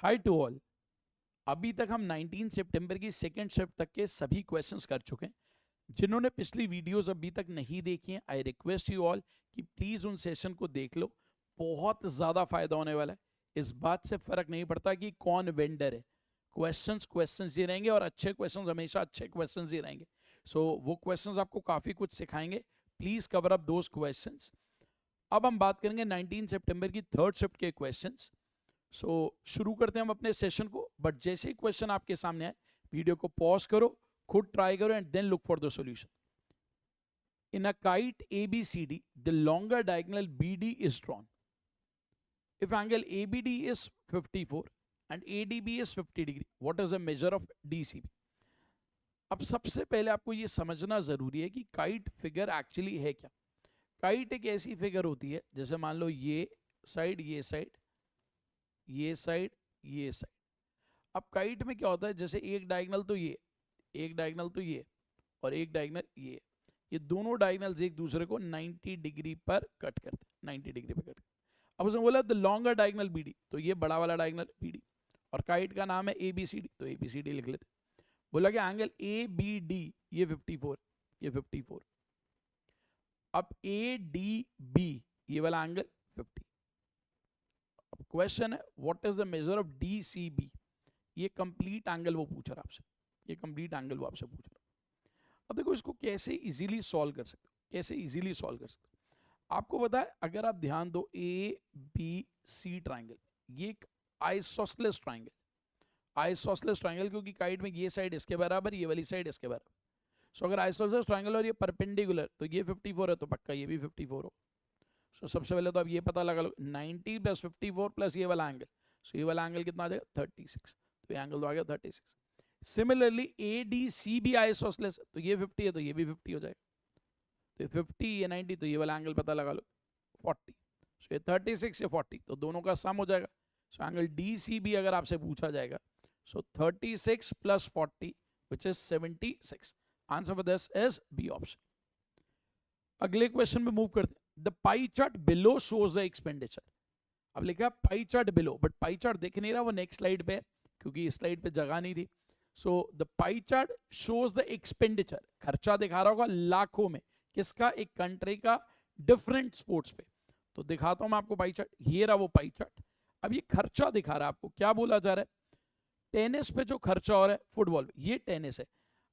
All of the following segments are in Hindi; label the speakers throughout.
Speaker 1: High to all. अभी तक हम 19 सितंबर की सेकेंड शिफ्ट तक के सभी क्वेश्चंस कर चुके हैं। जिन्होंने पिछली वीडियोस अभी तक नहीं देखी हैं, आई रिक्वेस्ट यू ऑल कि प्लीज़ उन सेशन को देख लो। बहुत ज़्यादा फायदा होने वाला है। इस बात से फर्क नहीं पड़ता कि कौन वेंडर है, क्वेश्चंस ही रहेंगे और अच्छे क्वेश्चंस हमेशा अच्छे क्वेश्चंस ही रहेंगे। सो वो क्वेश्चंस आपको काफ़ी कुछ सिखाएंगे। Please cover up those questions. अब हम बात करेंगे 19 सितंबर की थर्ड शिफ्ट के क्वेश्चंस। सो शुरू करते हैं हम अपने सेशन को। बट जैसे ही क्वेश्चन आपके सामने आए, वीडियो को पॉज करो, खुद ट्राई करो and then look for the solution. In a kite ABCD, the longer diagonal BD is drawn. If angle ABD is 54 and ADB is 50 degree, what is the measure of DCB? अब सबसे पहले आपको ये समझना जरूरी है कि काइट फिगर एक्चुअली है क्या। काइट एक ऐसी फिगर होती है, जैसे मान लो ये साइड, ये साइड, ये साइड, ये साइड। अब काइट में क्या होता है, जैसे एक डायगोनल तो ये, एक डायगोनल तो ये, और एक डायगोनल ये दोनों डायगोनल्स एक दूसरे को 90 डिग्री पर कट करते हैं, 90 डिग्री पर कट। अब उसने बोला द लॉन्गर डायगोनल बीडी, तो ये बड़ा वाला डायगोनल बीडी, और काइट का नाम है एबीसीडी, तो एबीसीडी लिख लेते। बोला कि एंगल ए बी डी ये 54, ये 54। अब ए डी बी ये वाला एंगल 50। अब क्वेश्चन है what is the measure of D C B. ये कंप्लीट एंगल वो पूछ रहा आपसे, ये कंप्लीट एंगल वो आपसे पूछ रहा। अब देखो इसको कैसे इजीली सॉल्व कर सकते हो, कैसे इजीली सॉल्व कर सकते हो। आपको पता है, अगर आप ध्यान दो, ए बी सी ट्राइंगल, ये एक आइसोसेलेस ट्राइंगल, आइसोसेलेस ट्राइंगल, क्योंकि काइट में ये साइड इसके बराबर, ये वाली साइड इसके बराबर। सो अगर आइसोसेलेस ट्राइंगल और ये परपेंडिकुलर, तो ये 54 है तो पक्का ये भी 54 हो। सो सबसे पहले तो आप ये पता लगा लो, 90 प्लस 54 प्लस ये वाला एंगल, सो ये वाला एंगल कितना आ जाएगा 36, तो ये एंगल तो आ गया 36। सिमिलरली ए डी सी भी आइसोसेलेस, तो ये 50 है तो ये भी 50 हो जाएगा, तो ये 50 ये 90, तो ये वाला एंगल पता लगा लो 40। सो ये 36 ये 40, तो दोनों का सम हो जाएगा। सो एंगल डी सी भी अगर आपसे पूछा जाएगा, so 36 plus 40 which is 76। Answer for this is B option. अगले क्वेश्चन में मूव करते हैं। The pie chart below shows the expenditure. अब लिखा pie chart below, but pie chart दिख नहीं रहा, वो नेक्स्ट स्लाइड पे है, क्योंकि इस स्लाइड पे जगह नहीं थी। So the pie chart shows the expenditure, खर्चा दिखा रहा होगा लाखों में, किसका, एक कंट्री का, डिफरेंट स्पोर्ट्स पे। तो दिखाता हूं मैं आपको पाई चार्ट, ये रहा वो पाई चार्ट। अब ये खर्चा दिखा रहा है आपको, क्या बोला जा रहा है, टेनिस पे जो खर्चा हो रहा है, फुटबॉल पे, ये टेनिस है।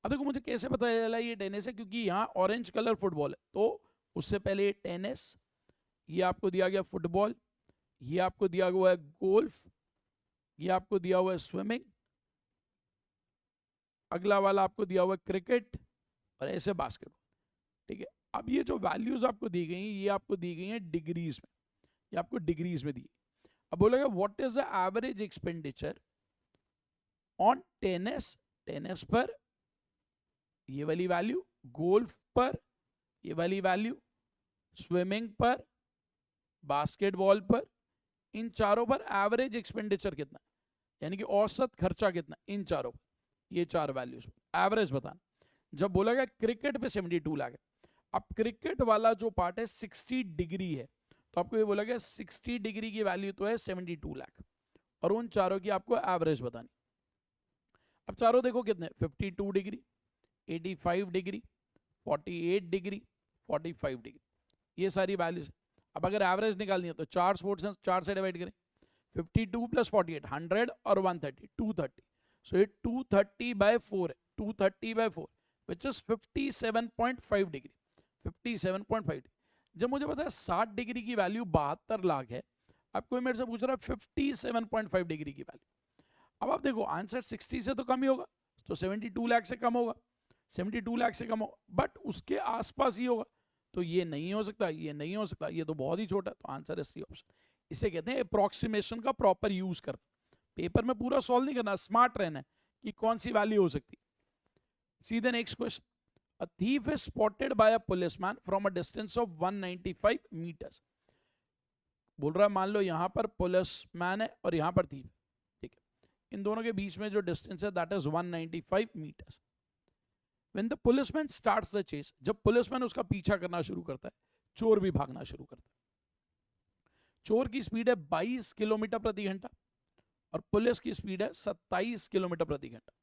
Speaker 1: अब देखो मुझे कैसे पता चला ये टेनिस है, क्योंकि यहाँ ऑरेंज कलर फुटबॉल है, तो उससे पहले ये टेनिस, ये आपको दिया गया फुटबॉल, ये आपको दिया हुआ है गोल्फ, ये आपको दिया हुआ है स्विमिंग, अगला वाला आपको दिया हुआ है क्रिकेट, और ऐसे बास्केटबॉल। ठीक है, अब ये जो वैल्यूज आपको दी गई ये आपको दी गई हैं डिग्रीज में, ये आपको डिग्रीज में दी। अब बोलेगा what is the average expenditure on tennis, tennis पर ये वाली वैल्यू, गोल्फ पर ये वाली वैल्यू, स्विमिंग पर, बास्केटबॉल पर, इन चारों पर एवरेज एक्सपेंडिचर कितना, यानी कि औसत खर्चा कितना इन चारों पर, ये चार वैल्यूज एवरेज बताना। जब बोला गया क्रिकेट पे 72 लाख है, अब क्रिकेट वाला जो पार्ट है 60 डिग्री है, तो आपको ये बोला गया 60 डिग्री की वैल्यू तो है 72 लाख, और उन चारों की आपको एवरेज बतानी। अब चारों देखो कितने, 52 डिग्री, 85 डिग्री, 48 डिग्री, 45 डिग्री, ये सारी वैल्यूज। अब अगर एवरेज निकालनी है तो चार स्पोर्ट्स हैं, चार से डिवाइड करें, 52 प्लस 48 100 और 130 230, सो ये 230 बाय 4 है, 230 by 4 which is 57.5 degree, 57.5 degree. जब मुझे पता है 60 डिग्री की वैल्यू 72 लाख है, अब कोई मेरे से पूछ रहा है 57.5 डिग्री की वैल्यू। अब आप देखो आंसर 60 से तो कम ही होगा, तो 72 लाख से कम होगा, 72 लाख से कम होगा, बट उसके आसपास ही होगा, तो ये नहीं हो सकता, ये नहीं हो सकता, ये तो बहुत ही छोटा है, तो आंसर है सी ऑप्शन। इसे कहते हैं अप्रोक्सीमेशन का प्रॉपर यूज करना। पेपर में पूरा सॉल्व नहीं करना, स्मार्ट रहना है कि कौन सी वैल्यू हो सकती। सीधे next question, a thief is spotted by a policeman from a distance of 195 metres. बोल रहा है मान लो यहां पर पुलिसमैन है और यहां पर थीफ, ठीक है, इन दोनों के बीच में जो डिस्टेंस है that is 195 metres. When the policeman starts the chase, जब पुलिसमैन उसका पीछा करना शुरू करता है, चोर भी भागना शुरू करता है। चोर की स्पीड है 22 किलोमीटर प्रति घंटा और पुलिस की स्पीड है 27 किलोमीटर प्रति घंटा।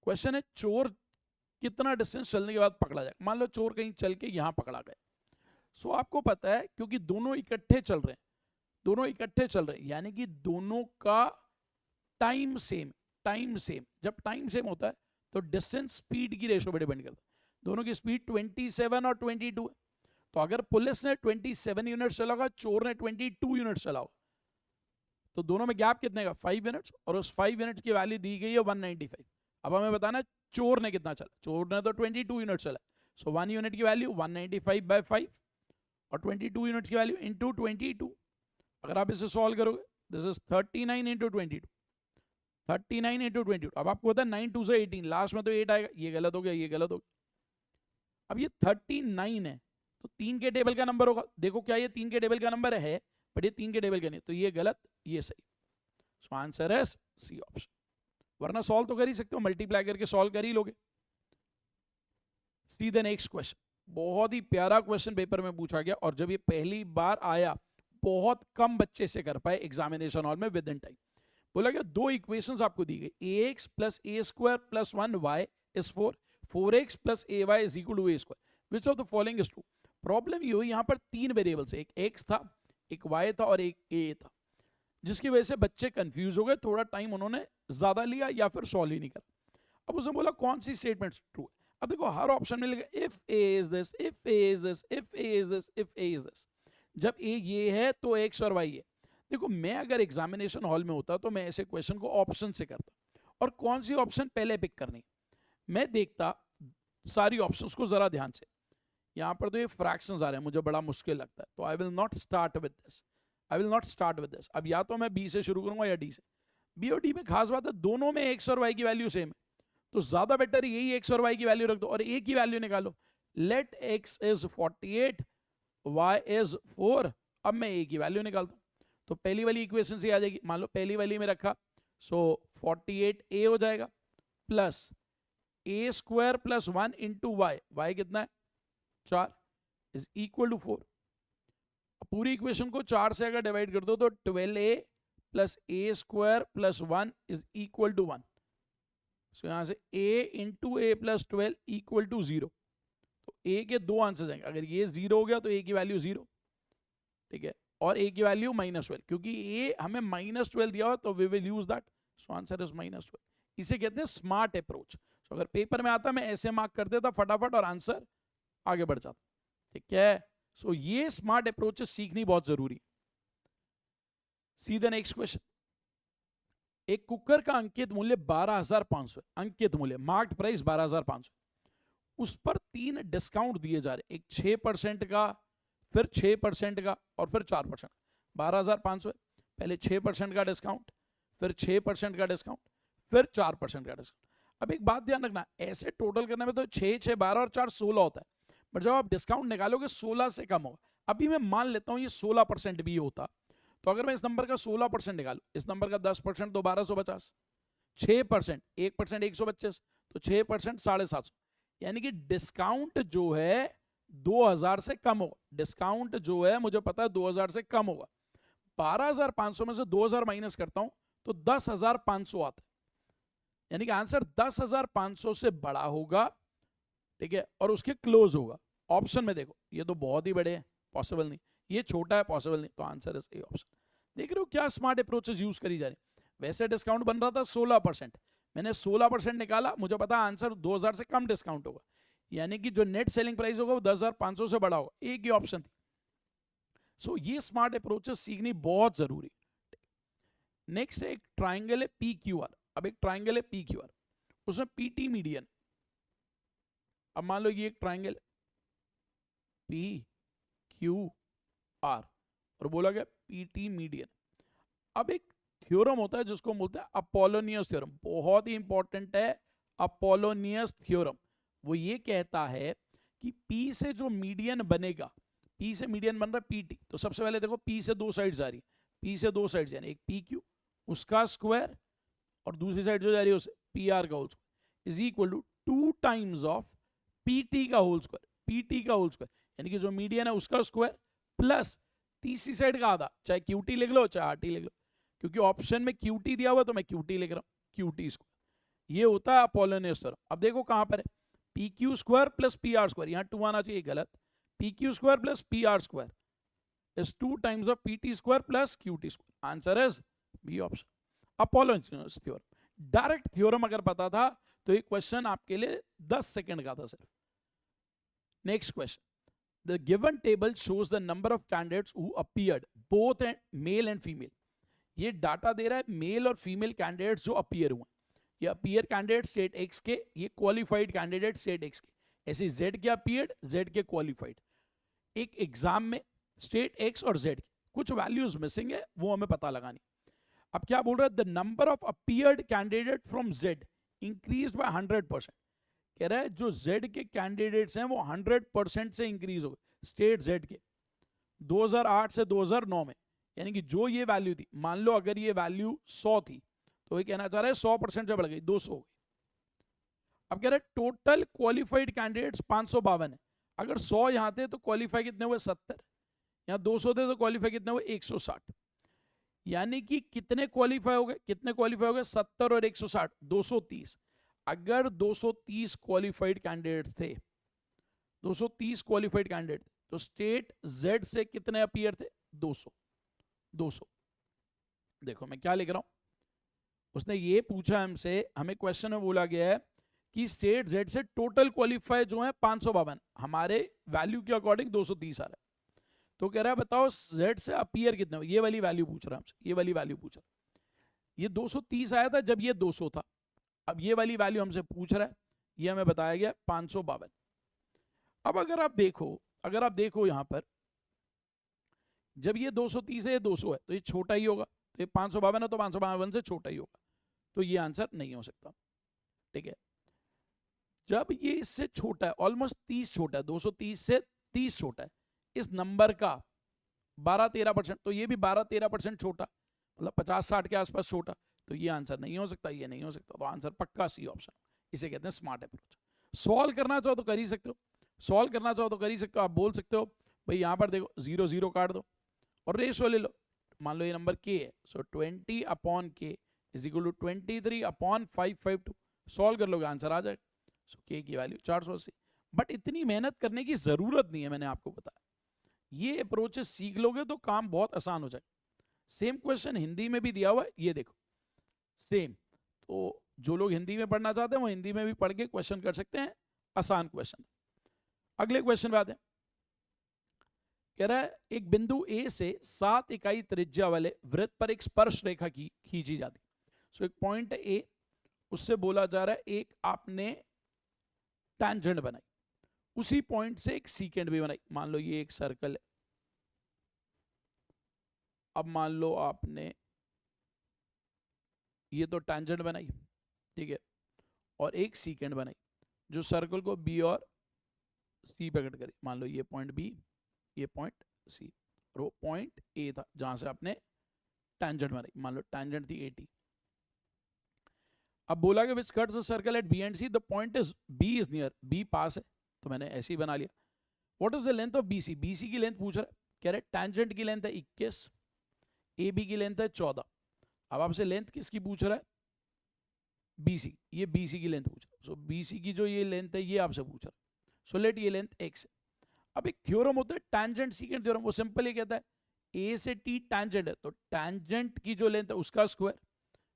Speaker 1: क्वेश्चन है चोर कितना डिस्टेंस चलने के बाद पकड़ा जाए। मान लो चोर कहीं चल के यहां पकड़ा गया। सो आपको पता है क्योंकि दोनों इकट्ठे चल रहे हैं, दोनों इकट्ठे चल रहे हैं, यानी कि दोनों का टाइम सेम। टाइम सेम, जब टाइम सेम होता है तो डिस्टेंस स्पीड की रेशो पे डिपेंड करता है। दोनों की स्पीड 27 और 22 है। तो अगर पुलिस ने 27 यूनिट्स चला होगा, चोर ने 22 यूनिट्स चला होगा, तो दोनों में गैप कितने का 5 यूनिट्स, और उस 5 यूनिट्स की वैल्यू दी गई है 195। अब हमें बताना है चोर ने कितना चला। चोर ने तो 22 यूनिट चला, सो 1 यूनिट की वैल्यू 195/5 और 22 यूनिट्स की वैल्यू इंटू 22। अगर आप इसे सॉल्व करोगे, दिस इज 39 इंटू 22, 39 इंटू 22। अब आपको पता है 9 2 से 18, लास्ट में तो 8 आएगा, ये गलत हो गया, ये गलत हो गया। अब ये 39 है तो 3 के टेबल का नंबर होगा। देखो क्या ये 3 के टेबल का नंबर है, बट ये 3 के टेबल का नहीं, तो ये गलत, ये सही। सो आंसर है सी ऑप्शन। वरना सॉल्व तो कर ही सकते हो, मल्टीप्लाई करके सॉल्व कर ही लोगे। सी द नेक्स्ट क्वेश्चन। बहुत ही प्यारा क्वेश्चन पेपर में पूछा गया, और जब ये पहली बार आया बहुत कम बच्चे से कर पाए एग्जामिनेशन हॉल में विद इन टाइम। बोला गया दो इक्वेशंस आपको दी गई, ax plus a square plus 1y is 4, 4x plus ay is equal to a square, which of the following is true. Problem ये हुई, यहाँ पर 3 वेरिएबल्स, एक x था, एक y था और एक a था, जिसकी वजह से बच्चे कंफ्यूज हो गए, थोड़ा टाइम उन्होंने ज्यादा लिया या फिर सॉल्व ही नहीं करा। अब उसने बोला कौन सी स्टेटमेंट ट्रू है। अब देखो हर ऑप्शन में लिखा if a is this, if a is this, if a is this, if a is this. जब a ये है तो x और y है। देखो मैं अगर एग्जामिनेशन हॉल में होता तो मैं ऐसे क्वेश्चन को ऑप्शन से करता, और कौन सी ऑप्शन पहले पिक करनी मैं देखता सारी ऑप्शंस को जरा ध्यान से। यहाँ पर तो ये फ्रैक्शंस आ रहे हैं, मुझे बड़ा मुश्किल लगता है, तो I will not start with this, I will not start with this. अब या तो मैं बी से शुरू करूंगा या डी से। बी और डी में खास बात है दोनों में एक्स और वाई की वैल्यू सेम है, तो ज्यादा बेटर यही एक्स और वाई की वैल्यू रख दो और ए की वैल्यू निकालो। Let x is 48, y is 4। अब मैं ए की वैल्यू निकालता हूँ, तो पहली वाली इक्वेशन से आ जाएगी। मान लो पहली वाली में रखा, सो 48 ए हो जाएगा plus a square plus 1 into y, y कितना है 4, इज इक्वल टू 4। पूरी इक्वेशन को 4 से अगर डिवाइड कर दो तो 12a plus a square plus 1 is equal to 1। So यहां से a into a plus 12 equal to 0। तो a के दो आंसर जाएंगे, अगर ये 0 हो गया तो a की वैल्यू 0, ठीक है, और a की वैल्यू -12, क्योंकि a हमें -12 दिया हुआ तो we will use that. So answer is -12। इसे कहते हैं स्मार्ट अप्रोच। सो अगर पेपर में आता मैं ऐसे मार्क कर देता फटाफट और आंसर आगे बढ़ जाता, ठीक है। सो ये स्मार्ट अप्रोचेस सीखनी बहुत जरूरी। सी द नेक्स्ट क्वेश्चन। एक कुकर का अंकित मूल्य 12,500, अंकित मूल्य मार्क्ड प्राइस 12,500, उस पर 3 डिस्काउंट दिए जा रहे, एक 6% का, फिर 6% का और फिर 4%। 12,500 है, पहले 6% का डिस्काउंट, फिर 6% का डिस्काउंट, फिर 4% का डिस्काउंट। अब एक बात ध्यान रखना, ऐसे टोटल करने में तो 6, 6, 12 और 4 16 होता है, बट जब आप डिस्काउंट निकालोगे 16 से कम होगा। अभी मैं मान लेता हूं ये 16% भी होता, तो अगर मैं इस नंबर का 16% निकालू, इस नंबर का 10% तो 1250, 6% 1% 125, तो 6% 750, यानी कि डिस्काउंट जो है 2000 से कम होगा। डिस्काउंट जो है मुझे पता है 2000 से कम होगा। 12,500 में से 2000 माइनस करता हूं तो 10,500 आता है, यानी कि आंसर 10,500 से बड़ा होगा, ठीक है, और उसके क्लोज होगा। ऑप्शन में देखो ये तो बहुत ही बड़े हैं, पॉसिबल नहीं, ये छोटा है, पॉसिबल नहीं, तो आंसर इज ए ऑप्शन। देख रहे हो क्या स्मार्ट अप्रोचेस यूज करी जा रही। वैसे डिस्काउंट बन रहा था 16%, मैंने 16% निकाला, मुझे पता आंसर 2000 से कम डिस्काउंट होगा, यानी कि जो नेट सेलिंग प्राइस होगा वो 10,500 से बड़ा होगा, एक ही ऑप्शन थी। सो ये स्मार्ट अप्रोचेस सीखनी बहुत जरूरी। नेक्स्ट है एक ट्राइंगल है पी क्यू आर। अब एक ट्राइंगल है पी क्यू आर, उसमें पीटी मीडियन। अब मान लो ये एक ट्राइंगल पी क्यू आर और बोला गया पीटी मीडियन। अब एक थ्योरम होता है जिसको बोलते हैं अपोलोनियस थ्योरम, बहुत ही इंपॉर्टेंट है अपोलोनियस थ्योरम। वो ये कहता है कि P से जो मीडियन बनेगा, P से मीडियन बन रहा है PT, तो सबसे पहले देखो P से दो साइड्स आ रही है, P से दो साइड्स यानी एक PQ उसका स्क्वायर और दूसरी साइड जो जा रही है उसे PR का whole square is equal to 2 times of PT का होल स्क्वायर, PT का होल स्क्वायर, यानी कि जो मीडियन है उसका स्क्वायर प्लस तीसरी साइड का आधा, चाहे QT लिख लो चाहे RT लिख लो, क्योंकि ऑप्शन में QT दिया हुआ तो मैं QT लिख रहा हूँ, QT स्क्वायर। ये होता है अपोलोनियस थ्योरम। अब देखो कहां पर है, PQ square plus PR square, यहाँ 2 आना चाहिए, गलत। PQ square plus PR square is 2 times of PT square plus QT square. Answer is B option. Apollonius theorem. Direct theorem अगर पता था तो ये क्वेश्चन आपके लिए 10 सेकंड का था सिर्फ। Next question, the given table shows the number of candidates who appeared both male and female. ये डाटा दे रहा है मेल और फीमेल कैंडिडेट्स जो अपीयर हुए। ये अपीयर कैंडिडेट स्टेट एक्स के, ये क्वालिफाइड कैंडिडेट स्टेट एक्स के। ऐसे जेड के अपीयर्ड, जेड के क्वालिफाइड। एक एग्जाम में स्टेट एक्स और जेड की कुछ वैल्यूज मिसिंग है, वो हमें पता लगानी। अब क्या बोल रहा है, the number of appeared candidate from Z increase by 100%। कह रहा है जो जेड के कैंडिडेट्स हैं वो 100% से इंक्रीज हो गए स्टेट जेड के 2008 से 2009 में। यानी कि जो ये वैल्यू थी, मान लो अगर ये वैल्यू 100 थी तो ये कहना चाह रहा है 100% से बढ़ गई, 200 हो गई। अब कह रहा है टोटल क्वालिफाइड कैंडिडेट्स 552 है। अगर 100 यहां थे तो क्वालिफाई कितने हुए, 70। यहाँ 200 थे तो क्वालिफाई कितने हुए, 160। यानी कि कितने क्वालिफाई हो गए, कितने क्वालिफाई हो गए, 70 और 160, 230। अगर 230 क्वालिफाइड कैंडिडेट्स थे, 230 क्वालिफाइड कैंडिडेट, तो स्टेट जेड से कितने अपीयर थे, 200। 200 देखो मैं क्या लिख रहा हूं, उसने ये पूछा हमसे, हमें क्वेश्चन में बोला गया है कि स्टेट जेड से टोटल क्वालिफाई जो है 552, हमारे वैल्यू के अकॉर्डिंग 230 आ रहा है। तो कह रहा है बताओ जेड से अपीयर कितने, ये वाली वैल्यू पूछ रहा है हमसे, ये वाली वैल्यू पूछ रहा है। ये 230 आया था जब ये 200 था। अब ये वाली वैल्यू हमसे पूछ रहा है, ये हमें बताया गया 552। अब अगर आप देखो यहां पर, जब ये 230 है, ये 200 है, तो ये छोटा ही होगा। तो ये 552 है तो 552 से छोटा ही होगा, तो ये आंसर नहीं हो सकता। ठीक है, जब ये इससे छोटा है, ऑलमोस्ट 30 छोटा है, 230 से 30 छोटा है, इस नंबर का 12-13%, तो ये भी 12-13% छोटा, मतलब 50-60 के आसपास छोटा, तो ये आंसर नहीं हो सकता, ये नहीं हो सकता। तो आंसर पक्का सी ऑप्शन। इसे कहते हैं स्मार्ट अप्रोच। सॉल्व करना चाहो तो कर ही सकते हो, सॉल्व करना चाहो तो कर ही सकते हो। आप बोल सकते हो भाई यहां पर देखो 0 0 काट दो और रेशो ले लो। मान लो ये नंबर k है, so 20/k is equal to 23/552। Solve कर लोगे आंसर आ जाएगा। सो k की वैल्यू 480। बट इतनी मेहनत करने की जरूरत नहीं है, मैंने आपको बताया। ये अप्रोचेस सीख लोगे तो काम बहुत आसान हो जाएगा। सेम क्वेश्चन हिंदी में भी दिया हुआ है, ये देखो सेम। तो जो लोग हिंदी में पढ़ना चाहते हैं वो हिंदी में भी पढ़ के क्वेश्चन कर सकते हैं, आसान क्वेश्चन। अगले क्वेश्चन पे आते हैं। कह रहा है एक बिंदु ए से 7 इकाई त्रिज्या वाले वृत्त पर एक स्पर्श रेखा की खींची जाती। सो एक पॉइंट ए, उससे बोला जा रहा है एक आपने टैंजेंट बनाई, उसी पॉइंट से एक सीकेंट भी बनाई। मान लो ये एक सर्कल है, अब मान लो आपने ये तो टैंजेंट बनाई, ठीक है, और एक सीकेंट बनाई जो सर्कल को बी और सी पे कट करी। मान लो ये पॉइंट बी, ये पॉइंट सी, और वो पॉइंट ए था जहां से आपने टैंजेंट बनाई। मान लो टैंजेंट थी 80। अब बोला कि which cuts the circle at B and C, the point is B is near, B पास है, तो मैंने ऐसे ही बना लिया। What is the length of BC, BC की लेंथ पूछ रहा है। कह रहे टैंजेंट की लेंथ है 21, ए बी की लेंथ है 14। अब आपसे लेंथ किसकी पूछ रहा है, बीसी, ये बीसी की लेंथ पूछ रहा है। सो बीसी की जो ये लेंथ है ये आपसे पूछ रहा है। सो लेट ये लेंथ एक्स है। अब एक थ्योरम होता है टैंजेंट सीकेंट थ्योरम, वो सिंपल ये कहता है ए से टी टैंजेंट है, तो टैंजेंट की जो लेंथ है उसका स्क्वायर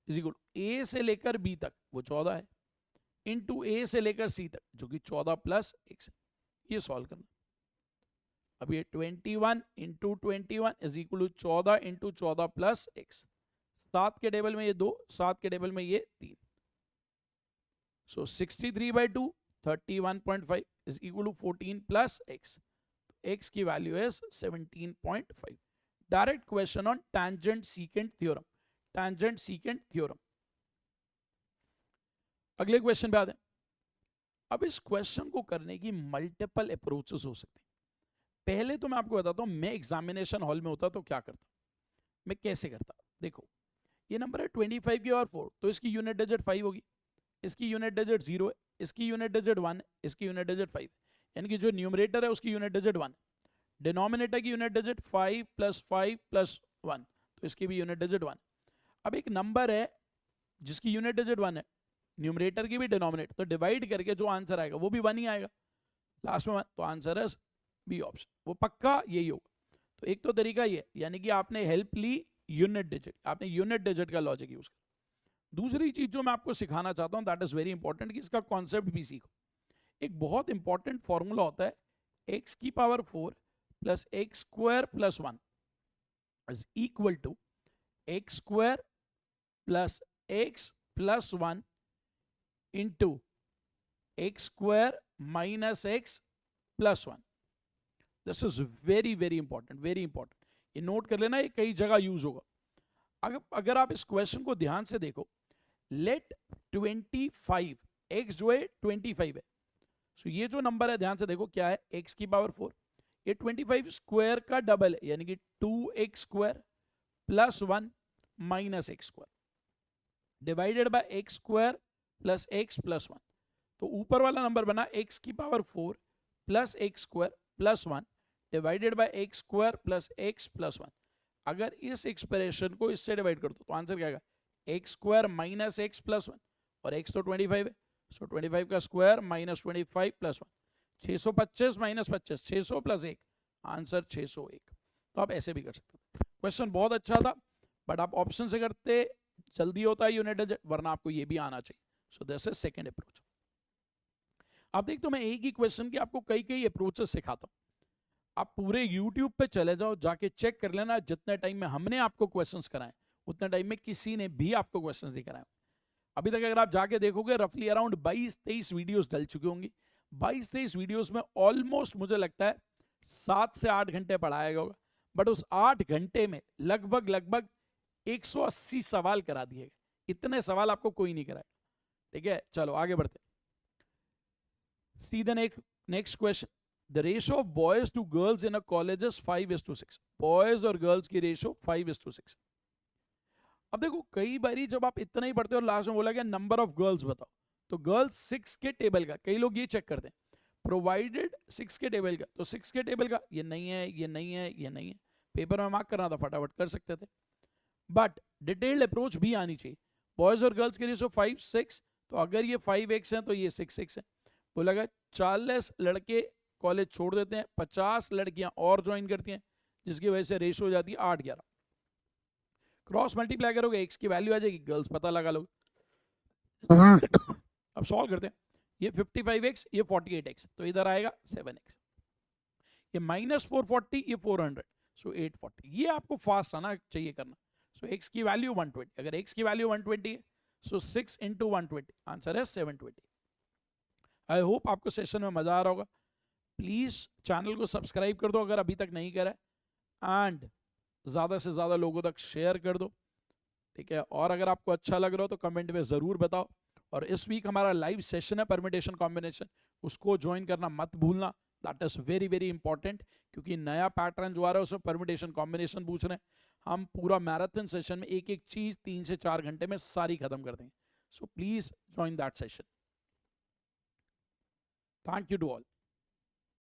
Speaker 1: इज इक्वल ए से लेकर बी तक वो 14 है, इनटू ए से लेकर सी तक जो कि 14 प्लस एक्स है। ये सॉल्व करना। अब ये 21 into 21 is equal to 14 into 14 plus x. 7 के टेबल में ये 2, 7 के टेबल में ये 3। So 63/2 31.5 is equal to 14 plus x. X की वैल्यू है 17.5। Direct question on tangent secant theorem, tangent secant theorem. अगले क्वेश्चन पे आते हैं। अब इस क्वेश्चन को करने की मल्टीपल अप्रोचेस हो सकती हैं। पहले तो मैं आपको बताता हूं मैं एग्जामिनेशन हॉल में होता तो क्या करता, मैं कैसे करता। देखो ये नंबर है 25 की और 4, तो इसकी यूनिट डिजिट 5 होगी, इसकी यूनिट डिजिट 0 है, इसकी यूनिट डिजिट 1 है, इसकी यूनिट डिजिट 5 है। यानी कि जो न्यूमरेटर है उसकी यूनिट डिजिट 1 है, डिनोमिनेटर की यूनिट डिजिट 5 + 5 + 1, तो इसकी भी यूनिट डिजिट 1। अब एक नंबर है जिसकी यूनिट डिजिट 1 है, न्यूमरेटर की भी डिनोमिनेटर, तो डिवाइड करके जो आंसर आएगा वो भी 1 ही आएगा, लास्ट में 1, तो आंसर है बी ऑप्शन, वो पक्का यही होगा। तो एक तो तरीका ये, यानी कि आपने हेल्प ली यूनिट डिजिट, आपने यूनिट डिजिट का लॉजिक यूज किया। दूसरी चीज जो मैं आपको सिखाना चाहता हूं, दैट इज वेरी इंपॉर्टेंट, कि इसका कॉन्सेप्ट भी सीखो। एक बहुत इंपॉर्टेंट फॉर्मूला होता है, एक्स की power 4 plus x square plus 1 is equal to x square plus x plus 1 into x square minus x plus 1। This is very very important, very important, ये नोट कर लेना, ये कई जगह यूज होगा। अगर आप इस क्वेश्चन को ध्यान से देखो, लेट 25, एक्स जो है 25 है, सो ये जो नंबर है ध्यान से देखो क्या है, एक्स की पावर 4, ये 25 स्क्वायर का डबल है, यानी कि 2x square plus 1 minus x square divided by x square plus x plus 1। तो ऊपर वाला नंबर बना एक्स की power 4 plus x square plus 1 divided by x square plus x plus 1। अगर इस एक्सप्रेशन को इससे डिवाइड कर दो तो आंसर क्या आएगा, x square minus x plus 1, और एक्स तो 25 है, सो 25 का square minus 25 plus 1, 625 minus 25, 600 plus 1, answer 601। तो आप ऐसे भी कर सकते हैं। क्वेश्चन बहुत अच्छा था, बट आप ऑप्शन से करते जल्दी होता है यूनिट डिजिट, वरना आपको ये भी आना चाहिए। So this is second approach. आप देखते हो मैं एक ही क्वेश्चन की आपको कई कई अप्रोचेस सिखाता हूं। आप पूरे YouTube पे चले जाओ, जाके चेक कर लेना, जितने टाइम में हमने आपको क्वेश्चंस कराए उतने टाइम में किसी ने भी आपको क्वेश्चंस नहीं कराए। अभी तक अगर आप जाके देखोगे रफली अराउंड 22-23 वीडियोस डल चुकी होंगी। 22-23 वीडियोस में ऑलमोस्ट मुझे लगता है 7 से 8 घंटे पढ़ाया गया होगा, बट उस 8 घंटे में लगभग 180 सवाल करा दिए गए। इतने सवाल आपको कोई नहीं कराएगा। ठीक है, चलो आगे बढ़ते। See the next question, the ratio of boys to girls in a college is 5:6। Boys और गर्ल्स की रेशियो 5:6। अब देखो कई बारी जब आप इतना ही पढ़ते हो और लास्ट में बोला गया नंबर ऑफ गर्ल्स बताओ, तो गर्ल्स 6 के टेबल का, कई लोग ये चेक करते हैं प्रोवाइडेड 6 के टेबल का, तो 6 के टेबल का ये नहीं है, ये नहीं है, ये नहीं है, पेपर में मार्क करना था फटाफट कर सकते थे, बट डिटेल्ड अप्रोच भी आनी चाहिए। बॉयज और गर्ल्स के रेशियो 5:6, तो अगर ये 5x है तो ये 6:6 है। बोला गया 40 लड़के कॉलेज छोड़ देते हैं, 50 लड़कियां और ज्वाइन करती हैं, जिसकी वजह से रेशियो हो जाती है 8:11। क्रॉस मल्टीप्लाई करोगे एक्स की वैल्यू आ जाएगी, गर्ल्स पता लगा लोगे। अब सॉल्व करते हैं, ये 55x, ये 48x, तो इधर आएगा 7x, ये -440, ये 400, सो 840। ये आपको फास्ट आना चाहिए करना। सो x की वैल्यू 120, अगर x की वैल्यू 120 है, सो 6 × 120, आंसर है 720। आई होप आपको सेशन में मजा आ रहा होगा। प्लीज चैनल को सब्सक्राइब कर दो अगर अभी तक नहीं करा है, एंड ज़्यादा से ज़्यादा लोगों तक शेयर कर दो। ठीक है, और अगर आपको अच्छा लग रहा हो तो कमेंट में ज़रूर बताओ। और इस वीक हमारा लाइव सेशन है परमिटेशन कॉम्बिनेशन, उसको ज्वाइन करना मत भूलना, that is very very important, क्योंकि नया पैटर्न जो आ रहा है उसमें परमिटेशन कॉम्बिनेशन पूछ रहे हैं। हम पूरा मैराथन सेशन में एक एक चीज़ 3 से 4 घंटे में सारी खत्म कर देंगे। So please join that session. Thank you to all.